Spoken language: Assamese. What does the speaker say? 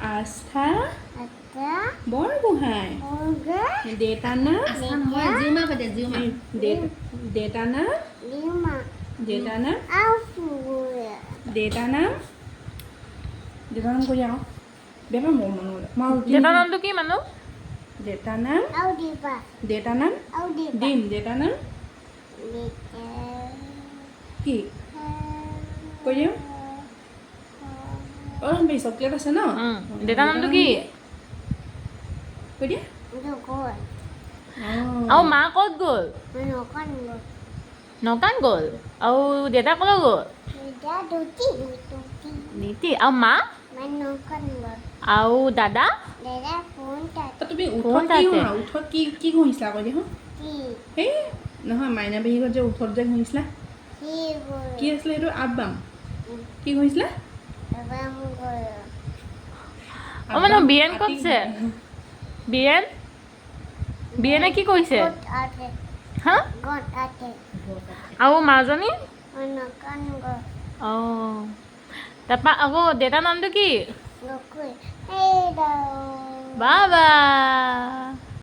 আস্থা বৰগোহাঁই দেউতাৰ নাম দেউতাৰ নাম দেউতাৰ নাম দেউতাৰ নাম কৈ দিয়া আকৌ বেমাৰ মোৰ দেউতাৰ নামটো কি মানুহ দেউতাৰ নাম দেউতাৰ নাম দিম দেউতাৰ নাম কি কৈ দিওঁ অঁ চকলেট আছে ন দেউতাৰ নামটো কি কৈ দিয়া আৰু মা ক'ত গ'ল নকান গ'ল আৰু দেউতা ক'লৈ গ'ল নীতি আৰু মা আৰু দাদা তুমি উঠত কি ঘঁহিছিলা কৈ দিয়া সেই নহয় মাইনা পেহীঘৰত যে উঠত যে ঘঁহিছিলা কি আছিলে সেইটো আব্বাম কি ঘঁহিছিলা মানে বীৰেণ ক'ত আছে বীৰেণে কি কৰিছে হা আৰু মাজনী অঁ তাৰপৰা আকৌ দেউতাৰ নামটো কি বাবা